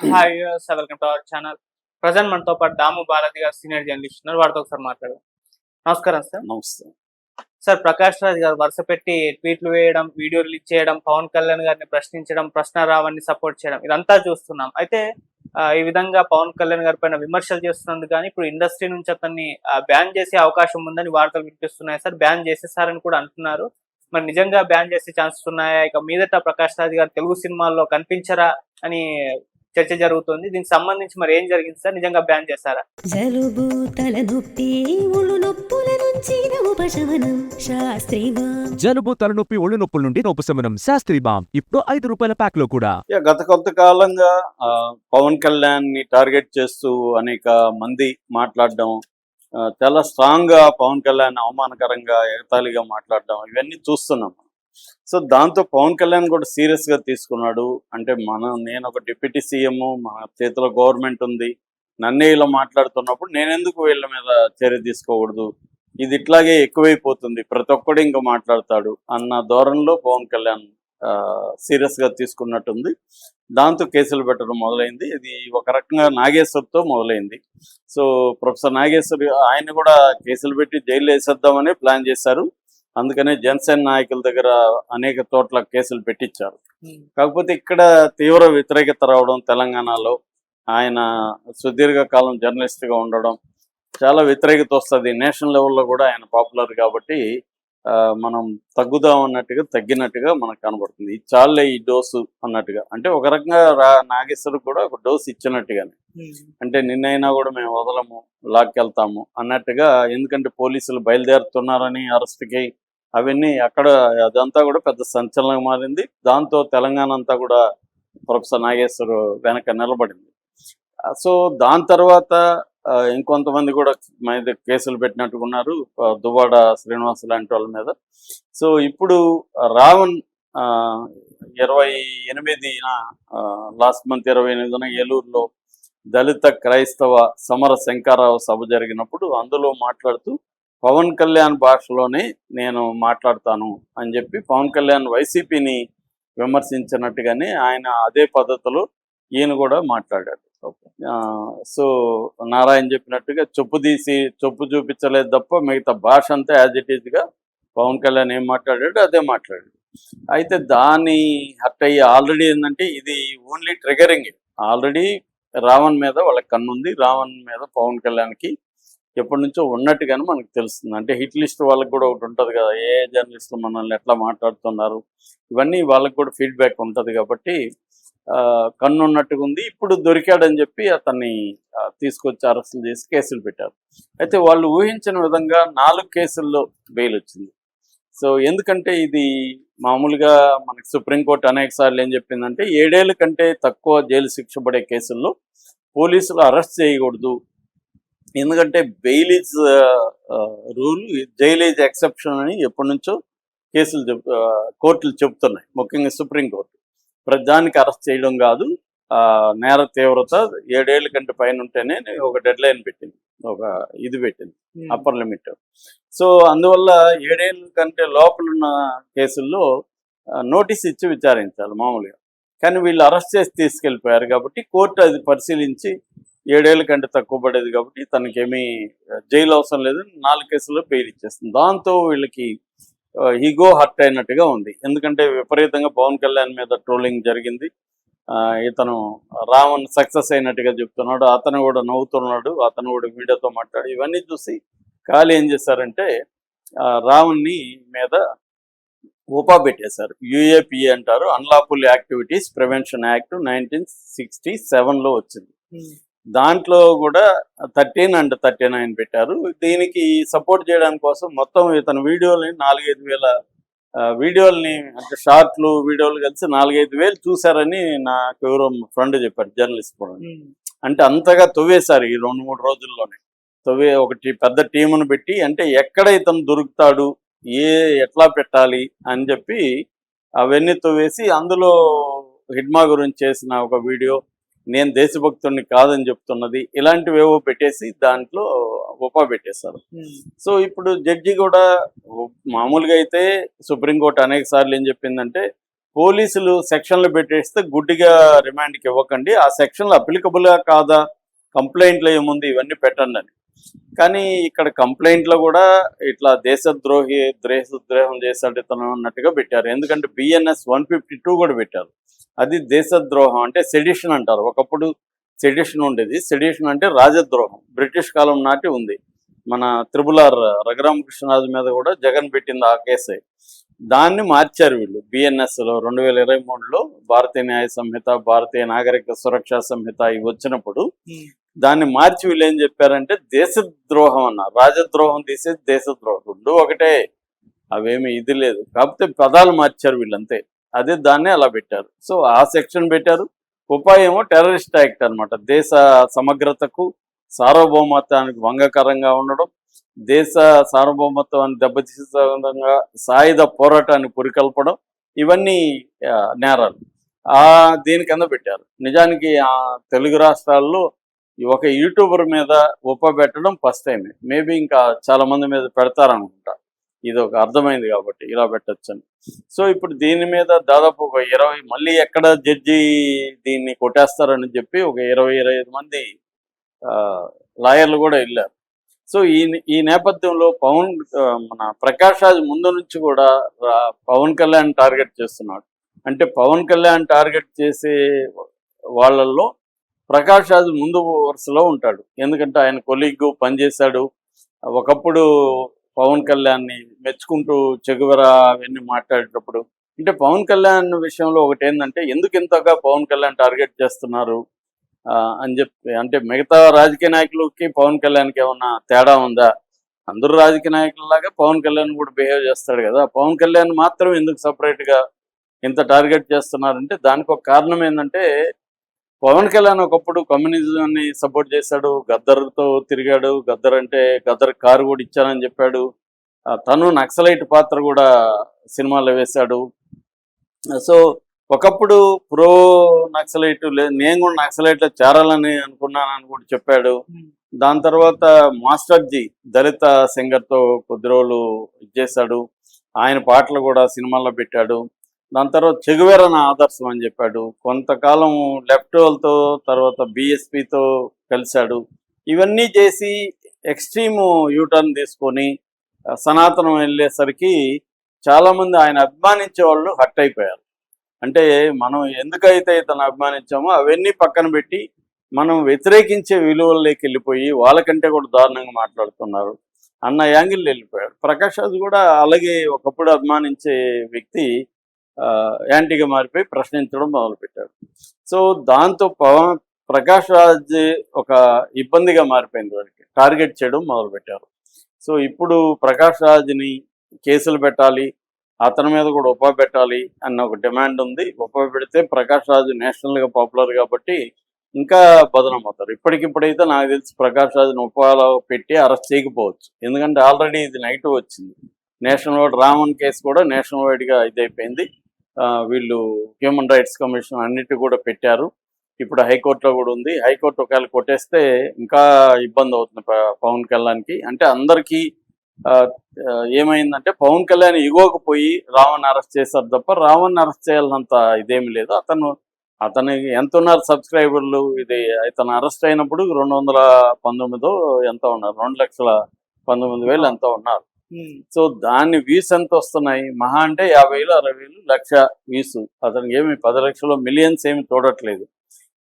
Hi sir, welcome to our channel. Present మనతో పాటు దాము బాలాజీ గారు సీనియర్ జర్నలిస్ట్ ఉన్నారు. వారితో ఒకసారి మాట్లాడదాం. నమస్కారం సార్. నమస్తే. సార్, ప్రకాష్ రాజ్ గారు వరుస పెట్టి ట్వీట్లు వేయడం, వీడియో రిలీజ్ చేయడం, పవన్ కళ్యాణ్ గారిని ప్రశ్నించడం, ప్రశ్న రావణ్ణి సపోర్ట్ చేయడం ఇదంతా చూస్తున్నాం. అయితే ఈ విధంగా పవన్ కళ్యాణ్ గారి పైన విమర్శలు చేస్తున్నందుకు కానీ ఇప్పుడు ఇండస్ట్రీ నుంచి అతన్ని బ్యాన్ చేసే అవకాశం ఉందని వార్తలు వినిపిస్తున్నాయి సార్. బ్యాన్ చేసేసారని కూడా అంటున్నారు. మరి నిజంగా బ్యాన్ చేసే ఛాన్సెస్ ఉన్నాయా? ఇక మీదట ప్రకాష్ రాజ్ గారు తెలుగు సినిమాల్లో కనిపించరా అని చర్చ జరుగుతుంది. దీనికి సంబంధించి మరి ఏం జరిగింది సార్? నిజంగా బ్యాన్ చేశారా? జలుబు తలనొప్పి ఒళ్ళు నొప్పుల నుంచి ఉపశమనం శాస్త్రీ బామ్. జలుబు తలనొప్పి ఒళ్ళు నొప్పుల నుండి ఉపశమనం శాస్త్రీ బామ్ ఇప్పుడు ₹5 ప్యాక్ లో కూడా. గత కొంతకాలంగా పవన్ కళ్యాణ్ ని టార్గెట్ చేస్తూ అనేక మంది మాట్లాడడం, చాలా స్ట్రాంగ్ గా పవన్ కళ్యాణ్ అవమానకరంగా ఎగతాళిగా మాట్లాడడం ఇవన్నీ చూస్తున్నాం. సో దాంతో పవన్ కళ్యాణ్ కూడా సీరియస్ గా తీసుకున్నాడు. అంటే నేను ఒక డిప్యూటీ సీఎం, మన చేతిలో గవర్నమెంట్ ఉంది, నన్నే ఇలా మాట్లాడుతున్నప్పుడు నేనెందుకు వీళ్ళ మీద చర్య తీసుకోకూడదు, ఇది ఇట్లాగే ఎక్కువైపోతుంది, ప్రతి ఒక్కడు ఇంకా మాట్లాడతాడు అన్న ధోరణిలో పవన్ కళ్యాణ్ సీరియస్ గా తీసుకున్నట్టుంది. దాంతో కేసులు పెట్టడం మొదలైంది. ఇది ఒక రకంగా నాగేశ్వర్తో మొదలైంది. సో ప్రొఫెసర్ నాగేశ్వర్ ఆయన కూడా కేసులు పెట్టి జైలు వేసేద్దామని ప్లాన్ చేశారు. అందుకనే జనసేన నాయకుల దగ్గర అనేక చోట్ల కేసులు పెట్టించారు. కాకపోతే ఇక్కడ తీవ్ర వ్యతిరేకత రావడం, తెలంగాణలో ఆయన సుదీర్ఘకాలం జర్నలిస్ట్గా ఉండడం చాలా వ్యతిరేకత వస్తుంది. నేషనల్ లెవెల్లో కూడా ఆయన పాపులర్ కాబట్టి మనం తగ్గుదాం అన్నట్టుగా తగ్గినట్టుగా మనకు కనబడుతుంది. ఇది చాలే ఈ డోసు అన్నట్టుగా, అంటే ఒక రకంగా నాగేశ్వర్ కూడా ఒక డోసు ఇచ్చినట్టుగానే, అంటే నిన్నైనా కూడా మేము వదలము, లాక్కెళ్తాము అన్నట్టుగా. ఎందుకంటే పోలీసులు బయలుదేరుతున్నారని అరెస్ట్కి అవన్నీ అక్కడ అదంతా కూడా పెద్ద సంచలనంగా మారింది. దాంతో తెలంగాణ అంతా కూడా ప్రొఫెసర్ నాగేశ్వర్ వెనక నిలబడింది. సో దాని తర్వాత ఇంకొంతమంది కూడా మీద కేసులు పెట్టినట్టుకున్నారు, దువ్వాడ శ్రీనివాస్ లాంటి వాళ్ళ మీద. సో ఇప్పుడు రావణ్ 28న లాస్ట్ మంత్ 28న ఏలూరులో దళిత క్రైస్తవ సమర శంకరరావు సభ జరిగినప్పుడు అందులో మాట్లాడుతూ పవన్ కళ్యాణ్ భాషలోనే నేను మాట్లాడతాను అని చెప్పి పవన్ కళ్యాణ్ వైసీపీని విమర్శించినట్టుగానే ఆయన అదే పద్ధతిలో ఈయన కూడా మాట్లాడాడు. సో నారాయణ చెప్పినట్టుగా చొప్పు చూపించలేదు తప్ప మిగతా భాష అంతా యాజ్ ఇట్ ఈజ్గా పవన్ కళ్యాణ్ ఏం మాట్లాడాడు అదే మాట్లాడాడు. అయితే దాన్ని హర్ట్ అయ్యి ఆల్రెడీ ఏంటంటే ఇది ఓన్లీ ట్రిగరింగ్. ఆల్రెడీ రావణ్ మీద వాళ్ళకి కన్నుంది. రావణ్ మీద పవన్ కళ్యాణ్కి ఎప్పటి నుంచో ఉన్నట్టుగానే మనకు తెలుస్తుంది. అంటే హిట్ లిస్ట్ వాళ్ళకి కూడా ఒకటి ఉంటుంది కదా, ఏ జర్నలిస్టులు మనల్ని ఎట్లా మాట్లాడుతున్నారు ఇవన్నీ వాళ్ళకి కూడా ఫీడ్బ్యాక్ ఉంటుంది కాబట్టి కన్ను ఉన్నట్టుగా ఉంది. ఇప్పుడు దొరికాడని చెప్పి అతన్ని తీసుకొచ్చి అరెస్టులు చేసి కేసులు పెట్టారు. అయితే వాళ్ళు ఊహించిన విధంగా 4 కేసుల్లో బెయిల్ వచ్చింది. సో ఎందుకంటే ఇది మామూలుగా మనకి సుప్రీంకోర్టు అనేక సార్లు ఏం చెప్పిందంటే 7 ఏళ్ళ కంటే తక్కువ జైలు శిక్ష పడే కేసుల్లో పోలీసులు అరెస్ట్ చేయకూడదు. ఎందుకంటే bail is rule, jail is exception అని ఎప్పటి నుంచో కోర్టులు చెబుతున్నాయి, ముఖ్యంగా సుప్రీంకోర్టు. ప్రజానికి అరెస్ట్ చేయడం కాదు, నేర తీవ్రత 7 ఏళ్ళ కంటే పైన ఉంటేనే ఒక డెడ్ లైన్ పెట్టింది, ఒక ఇది పెట్టింది, అప్పర్ లిమిట్. సో అందువల్ల 7 ఏళ్ళ కంటే లోపలున్న కేసుల్లో నోటీస్ ఇచ్చి విచారించాలి మామూలుగా. కానీ వీళ్ళు అరెస్ట్ చేసి తీసుకెళ్ళిపోయారు కాబట్టి కోర్టు అది పరిశీలించి 7 ఏళ్ళ కంటే తక్కువ పడేది కాబట్టి తనకేమీ జైలు అవసరం లేదు, 4 కేసుల్లో బెయిల్ ఇచ్చేస్తుంది. దాంతో వీళ్ళకి ఈగో హర్ట్ అయినట్టుగా ఉంది. ఎందుకంటే విపరీతంగా పవన్ కళ్యాణ్ మీద ట్రోలింగ్ జరిగింది. ఇతను రావణ్ సక్సెస్ అయినట్టుగా చెప్తున్నాడు, అతను కూడా నవ్వుతున్నాడు, అతను కూడా మీడియాతో మాట్లాడు. ఇవన్నీ చూసి ఖాళీ ఏం చేశారంటే రావణ్ని మీద ఉపా పెట్టేశారు. UAPA అంటారు, అన్లాఫుల్ యాక్టివిటీస్ ప్రివెన్షన్ యాక్ట్ 1967లో వచ్చింది. దాంట్లో కూడా 13 and 39 పెట్టారు. దీనికి సపోర్ట్ చేయడానికి కోసం మొత్తం ఇతని వీడియోలని 4-5 వేల వీడియోల్ని, అంటే షార్ట్లు వీడియోలు కలిసి 4-5 వేలు చూశారని నాకు ఎవరో ఫ్రెండ్ చెప్పారు, జర్నలిస్ట్ కూడా. అంటే అంతగా తవ్వేశారు ఈ 2-3 రోజుల్లోనే. ఒకటి పెద్ద టీమును పెట్టి, అంటే ఎక్కడ ఇతను దొరుకుతాడు, ఎట్లా పెట్టాలి అని చెప్పి అవన్నీ తవ్వేసి అందులో హిడ్మా గురించి చేసిన ఒక వీడియో, నేను దేశభక్తుడిని కాదని చెప్తున్నది, ఇలాంటివేవో పెట్టేసి దాంట్లో ఉపా పెట్టేశారు. సో ఇప్పుడు జడ్జి కూడా మామూలుగా అయితే సుప్రీంకోర్టు అనేక సార్లు ఏం చెప్పిందంటే పోలీసులు సెక్షన్లు పెట్టేస్తే గుడ్డిగా రిమాండ్కి ఇవ్వకండి, ఆ సెక్షన్లు అప్లికబుల్గా కాదా, కంప్లైంట్లు ఏముంది ఇవన్నీ పెట్టండి అని. కానీ ఇక్కడ కంప్లైంట్లో కూడా ఇట్లా దేశద్రోహం చేశాడు ఇతను అన్నట్టుగా పెట్టారు. ఎందుకంటే BNS 152 కూడా పెట్టారు. అది దేశద్రోహం అంటే సెడిషన్ అంటారు. ఒకప్పుడు సెడిషన్ ఉండేది. సెడిషన్ అంటే రాజద్రోహం, బ్రిటిష్ కాలం నాటి ఉంది. మన త్రిబుల్-ఆర్ రఘురామకృష్ణరాజు మీద కూడా జగన్ పెట్టింది ఆ కేసే. దాన్ని మార్చారు వీళ్ళు BNSలో 2023లో భారతీయ న్యాయ సంహిత, భారతీయ నాగరిక సురక్షా సంహిత ఇవి వచ్చినప్పుడు దాన్ని మార్చి వీళ్ళు ఏం చెప్పారంటే దేశద్రోహం అన్నారు. రాజద్రోహం తీసేది దేశద్రోహం, రెండు ఒకటే, అవేమి ఇది లేదు. కాకపోతే పదాలు మార్చారు వీళ్ళంతే. అదే దాన్ని అలా పెట్టారు. సో ఆ సెక్షన్ పెట్టారు. ఉపాయమో టెర్రరిస్ట్ యాక్ట్ అనమాట. దేశ సమగ్రతకు సార్వభౌమత్వానికి భంగకరంగా ఉండడం, దేశ సార్వభౌమత్వాన్ని దెబ్బతీసే విధంగా సాయుధ పోరాటాన్ని పురికల్పడం, ఇవన్నీ నేరాలు దీని కింద పెట్టారు. నిజానికి తెలుగు రాష్ట్రాల్లో ఒక యూట్యూబర్ మీద పెట్టడం ఫస్ట్ టైం. మేబీ ఇంకా చాలా మంది మీద పెడతారనుకుంటా. ఇది ఒక అర్థమైంది కాబట్టి ఇలా పెట్టచ్చని. సో ఇప్పుడు దీని మీద దాదాపు ఒక 20 మళ్ళీ ఎక్కడ జడ్జి దీన్ని కొట్టేస్తారని చెప్పి ఒక 20-25 మంది లాయర్లు కూడా వెళ్ళారు. సో ఈ నేపథ్యంలో మన ప్రకాష్ రాజ్ ముందు నుంచి కూడా పవన్ కళ్యాణ్ టార్గెట్ చేస్తున్నాడు. అంటే పవన్ కళ్యాణ్ టార్గెట్ చేసే వాళ్ళల్లో ప్రకాష్ రాజ్ ముందు వరుసలో ఉంటాడు. ఎందుకంటే ఆయన కొలీగ్ పనిచేశాడు. ఒకప్పుడు పవన్ కళ్యాణ్ని మెచ్చుకుంటూ చెగువెరా అవన్నీ మాట్లాడేటప్పుడు అంటే పవన్ కళ్యాణ్ విషయంలో ఒకటి ఏంటంటే ఎందుకు ఇంతగా పవన్ కళ్యాణ్ టార్గెట్ చేస్తున్నారు అని చెప్పి, అంటే మిగతా రాజకీయ నాయకులకి పవన్ కళ్యాణ్కి ఏమన్నా తేడా ఉందా? అందరూ రాజకీయ నాయకులలాగా పవన్ కళ్యాణ్ కూడా బిహేవ్ చేస్తాడు కదా. పవన్ కళ్యాణ్ మాత్రం ఎందుకు సపరేట్గా ఇంత టార్గెట్ చేస్తున్నారంటే దానికి ఒక కారణం ఏంటంటే పవన్ కళ్యాణ్ ఒకప్పుడు కమ్యూనిజంని సపోర్ట్ చేశాడు, గద్దర్తో తిరిగాడు. గద్దర్ కారు కూడా ఇచ్చానని చెప్పాడు. తను నక్సలైట్ పాత్ర కూడా సినిమాలో వేశాడు. సో ఒకప్పుడు ప్రో నక్సలైట్ నేను కూడా నక్సలైట్లో చేరాలని అనుకున్నానని కూడా చెప్పాడు. దాని తర్వాత మాస్టర్ జీ దళిత సింగర్తో కొద్ది రోజులు ఇచ్చేశాడు. ఆయన పాటలు కూడా సినిమాల్లో పెట్టాడు. దాని తర్వాత చెగువెరా నా ఆదర్శం అని చెప్పాడు. కొంతకాలం లెఫ్ట్ వాళ్ళతో తర్వాత BSPతో కలిశాడు. ఇవన్నీ చేసి ఎక్స్ట్రీమ్ యూటర్న్ తీసుకొని సనాతనం వెళ్ళేసరికి చాలామంది ఆయన అభిమానించే వాళ్ళు హర్ట్ అయిపోయారు. అంటే మనం ఎందుకైతే ఇతను అభిమానించామో అవన్నీ పక్కన పెట్టి మనం వ్యతిరేకించే విలువల్లోకి వెళ్ళిపోయి వాళ్ళకంటే కూడా దారుణంగా మాట్లాడుతున్నారు అన్న యాంగిల్ వెళ్ళిపోయాడు. ప్రకాష్ రాజ్ కూడా అలాగే ఒకప్పుడు అభిమానించే వ్యక్తి యాంటీగా మారిపోయి ప్రశ్నించడం మొదలుపెట్టాడు. సో దాంతో ప్రకాష్ రాజ్ ఒక ఇబ్బందిగా మారిపోయింది. వారికి టార్గెట్ చేయడం మొదలుపెట్టారు. సో ఇప్పుడు ప్రకాష్ రాజ్ని కేసులు పెట్టాలి, అతని మీద కూడా పెట్టాలి అన్న ఒక డిమాండ్ ఉంది. పెడితే ప్రకాష్ రాజ్ నేషనల్గా పాపులర్ కాబట్టి ఇంకా బదనం అవుతారు. ఇప్పటికిప్పుడైతే నాకు తెలిసి ప్రకాష్ రాజ్ని ఉపాలో పెట్టి అరెస్ట్ చేయకపోవచ్చు. ఎందుకంటే ఆల్రెడీ ఇది నెగిటివ్ వచ్చింది. నేషనల్ వైడ్ రామన్ కేసు కూడా నేషనల్ వైడ్గా ఇదైపోయింది. వీళ్ళు హ్యూమన్ రైట్స్ కమిషన్ అన్నిటి కూడా పెట్టారు. ఇప్పుడు హైకోర్టులో కూడా ఉంది. హైకోర్టు ఒకవేళ కొట్టేస్తే ఇంకా ఇబ్బంది అవుతుంది పవన్ కళ్యాణ్కి. అంటే అందరికీ ఏమైందంటే పవన్ కళ్యాణ్ ఇగోకు పోయి రావణ్ అరెస్ట్ చేశారు తప్ప రావణ్ అరెస్ట్ చేయాలన్నంత ఇదేమి లేదు. అతనికి ఎంత ఉన్నారు సబ్స్క్రైబర్లు? ఇది ఇతను అరెస్ట్ అయినప్పుడు 219 ఎంత ఉన్నారు, 2,19,000 ఎంత ఉన్నారు. సో దాన్ని వ్యూస్ ఎంత వస్తున్నాయి? మహా అంటే 50,000, 60,000, 1,00,000 వ్యూస్. అతనికి ఏమి 10 లక్షలు మిలియన్స్ ఏమి చూడట్లేదు.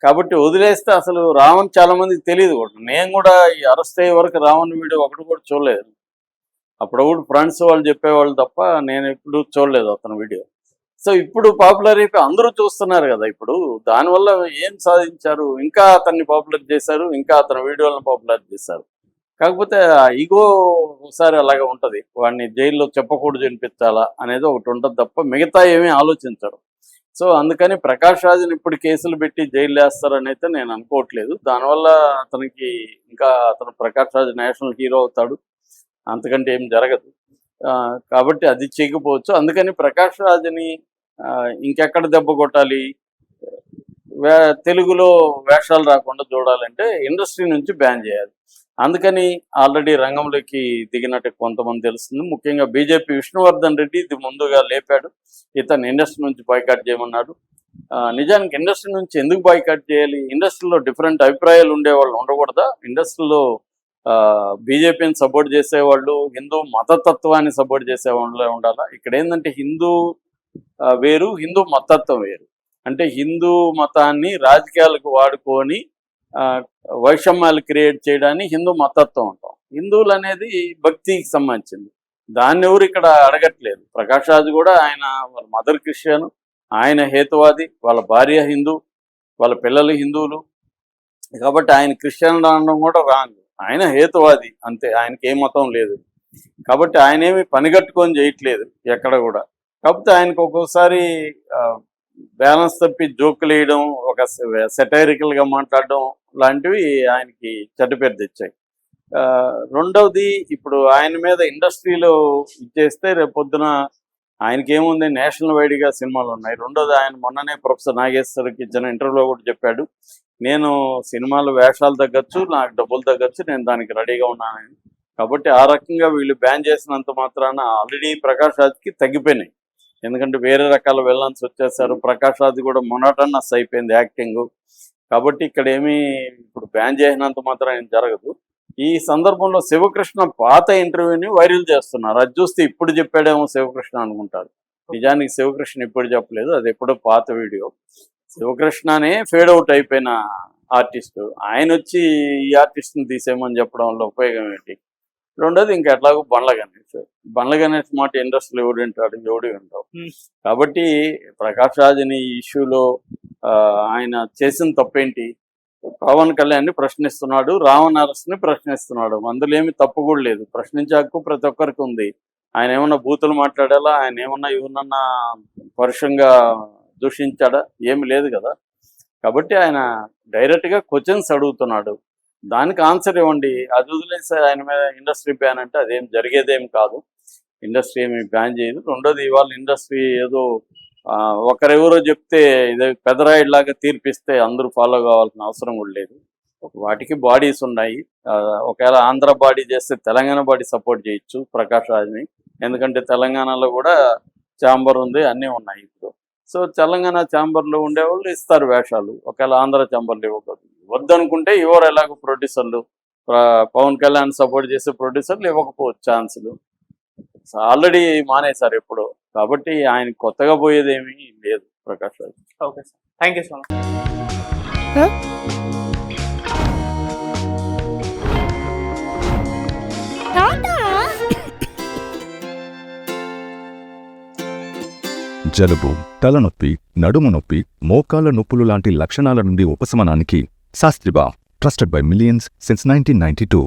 కాబట్టి వదిలేస్తే అసలు రావణ్ చాలా మందికి తెలియదు కూడా. నేను కూడా ఈ అరెస్ట్ అయ్యే వరకు రావణ్ వీడియో ఒకటి కూడా చూడలేదు. అప్పుడప్పుడు ఫ్రెండ్స్ వాళ్ళు చెప్పేవాళ్ళు తప్ప నేను ఎప్పుడు చూడలేదు అతని వీడియో. సో ఇప్పుడు పాపులర్ అయిపోయి అందరూ చూస్తున్నారు కదా. ఇప్పుడు దానివల్ల ఏం సాధించారు? ఇంకా అతన్ని పాపులర్ చేశారు, ఇంకా అతని వీడియోలను పాపులర్ చేశారు. కాకపోతే ఆ ఈగో ఒకసారి అలాగే ఉంటుంది. వాడిని జైల్లో చెప్పకూడదు వినిపించాలా అనేది ఒకటి ఉంటుంది తప్ప మిగతా ఏమీ ఆలోచించరు. సో అందుకని ప్రకాష్ రాజ్ని ఇప్పుడు కేసులు పెట్టి జైలు వేస్తారని అయితే నేను అనుకోవట్లేదు. దానివల్ల అతనికి ఇంకా ప్రకాష్ రాజ్ నేషనల్ హీరో అవుతాడు, అంతకంటే ఏం జరగదు. కాబట్టి అది చేయకపోవచ్చు. అందుకని ప్రకాష్ రాజ్ని ఇంకెక్కడ దెబ్బ కొట్టాలి? తెలుగులో వేషాలు రాకుండా చూడాలంటే ఇండస్ట్రీ నుంచి బ్యాన్ చేయాలి. అందుకని ఆల్రెడీ రంగంలోకి దిగినట్టు కొంతమంది తెలుస్తుంది. ముఖ్యంగా బీజేపీ విష్ణువర్ధన్ రెడ్డి ఇది ముందుగా లేపాడు. ఇతను ఇండస్ట్రీ నుంచి బాయ్కాట్ చేయమన్నాడు. నిజానికి ఇండస్ట్రీ నుంచి ఎందుకు బాయ్కాట్ చేయాలి? ఇండస్ట్రీలో డిఫరెంట్ అభిప్రాయాలు ఉండేవాళ్ళు ఉండకూడదా? ఇండస్ట్రీలో బీజేపీని సపోర్ట్ చేసేవాళ్ళు, హిందూ మతతత్వాన్ని సపోర్ట్ చేసేవాళ్ళే ఉండాలా? ఇక్కడ ఏంటంటే హిందూ వేరు, హిందూ మతతత్వం వేరు. అంటే హిందూ మతాన్ని రాజకీయాలకు వాడుకొని వైషమ్యాలు క్రియేట్ చేయడానికి హిందూ మతత్వం అంటాం. హిందువులు అనేది భక్తికి సంబంధించింది. దాన్ని ఎవరు ఇక్కడ అడగట్లేదు. ప్రకాష్ రాజ్ కూడా ఆయన వాళ్ళ మదర్ క్రిస్టియన్, ఆయన హేతువాది, వాళ్ళ భార్య హిందూ, వాళ్ళ పిల్లలు హిందువులు. కాబట్టి ఆయన క్రిస్టియన్ అనడం కూడా రాంగ్. ఆయన హేతువాది అంతే, ఆయనకి ఏ మతం లేదు. కాబట్టి ఆయన ఏమి పనిగట్టుకొని చేయట్లేదు ఎక్కడ కూడా. కాకపోతే ఆయనకు ఒక్కోసారి బ్యాలెన్స్ తప్పి జోకులు వేయడం, ఒక సెటైరికల్గా మాట్లాడడం లాంటివి ఆయనకి చెడ్డ పేరు తెచ్చాయి. రెండవది, ఇప్పుడు ఆయన మీద ఇండస్ట్రీలో ఇచ్చేస్తే రేపొద్దున ఆయనకి ఏముంది, నేషనల్ వైడ్గా సినిమాలు ఉన్నాయి. రెండోది, ఆయన మొన్ననే ప్రొఫెసర్ నాగేశ్వర్కి ఇచ్చిన ఇంటర్వ్యూలో కూడా చెప్పాడు, నేను సినిమాలు వేషాలు తగ్గచ్చు, నాకు డబ్బులు తగ్గచ్చు, నేను దానికి రెడీగా ఉన్నానని. కాబట్టి ఆ రకంగా వీళ్ళు బ్యాన్ చేసినంత మాత్రాన ఆల్రెడీ ప్రకాష్ రాజ్కి తగ్గిపోయినాయి. ఎందుకంటే వేరే రకాల విలన్స్ వచ్చేసారు. ప్రకాష్ రాజ్ కూడా మొనోటనస్ అయిపోయింది యాక్టింగ్. కాబట్టి ఇక్కడ ఏమీ ఇప్పుడు బ్యాన్ చేసినంత మాత్రం ఏం జరగదు. ఈ సందర్భంలో శివకృష్ణ పాత ఇంటర్వ్యూని వైరల్ చేస్తున్నారు. అది చూస్తే ఇప్పుడు చెప్పాడేమో శివకృష్ణ అనుకుంటారు. నిజానికి శివకృష్ణ ఇప్పుడు చెప్పలేదు, అది ఎప్పుడో పాత వీడియో. శివకృష్ణనే ఫేడ్ అవుట్ అయిపోయిన ఆర్టిస్టు, ఆయన వచ్చి ఈ ఆర్టిస్ట్ని తీసేయమని చెప్పడం వల్ల ఉపయోగం ఏంటి? రెండోది, ఇంకా ఎట్లాగో బండ్ల గణేష్ మాట ఇండస్ట్రీలో ఎవడు వింటావు. కాబట్టి ప్రకాష్ రాజ్ని ఈ ఇష్యూలో ఆయన చేసిన తప్పేంటి? పవన్ కళ్యాణ్ని ప్రశ్నిస్తున్నాడు, రావణ్ అరెస్ట్ని ప్రశ్నిస్తున్నాడు. అందులో ఏమి తప్పు కూడా లేదు. ప్రశ్నించే హక్కు ప్రతి ఒక్కరికి ఉంది. ఆయన ఏమన్నా బూతులు మాట్లాడాలా, ఆయన ఏమన్నా ఎవరన్నా పరుషంగా దూషించాడా? ఏమి లేదు కదా. కాబట్టి ఆయన డైరెక్ట్గా క్వశ్చన్స్ అడుగుతున్నాడు, దానికి ఆన్సర్ ఇవ్వండి. అది వదిలేసి ఆయన మీద ఇండస్ట్రీ బ్యాన్ అంటే అదేం జరిగేదేం కాదు. ఇండస్ట్రీ ఏమి బ్యాన్ చేయదు. రెండోది, ఇవాళ ఇండస్ట్రీ ఏదో ఒకరెవరో చెప్తే ఇదే పెదరాయిడ్లాగా తీర్పిస్తే అందరూ ఫాలో కావాల్సిన అవసరం కూడా లేదు. వాటికి బాడీస్ ఉన్నాయి. ఒకవేళ ఆంధ్ర బాడీ చేస్తే తెలంగాణ బాడీ సపోర్ట్ చేయొచ్చు ప్రకాష్ రాజ్ని. ఎందుకంటే తెలంగాణలో కూడా ఛాంబర్ ఉంది, అన్నీ ఉన్నాయి ఇప్పుడు. సో తెలంగాణ ఛాంబర్లో ఉండేవాళ్ళు ఇస్తారు వేషాలు. ఒకవేళ ఆంధ్ర ఛాంబర్లు ఇవ్వద్దనుకుంటే ఎవరు ఎలాగో ప్రొడ్యూసర్లు, పవన్ కళ్యాణ్ సపోర్ట్ చేసే ప్రొడ్యూసర్లు ఇవ్వకపోవచ్చు ఛాన్సులు. ఆల్రెడీ మానేశారు ఎప్పుడు. కాబట్టి ఆయన కొత్తగా పోయేది ఏమీ లేదు Prakash Raj. Okay sir, thank you so much. జలుబు, తలనొప్పి, నడుము నొప్పి, మోకాళ్ల నొప్పులు లాంటి లక్షణాల నుండి ఉపశమనానికి Shastri balm, trusted by millions since 1992.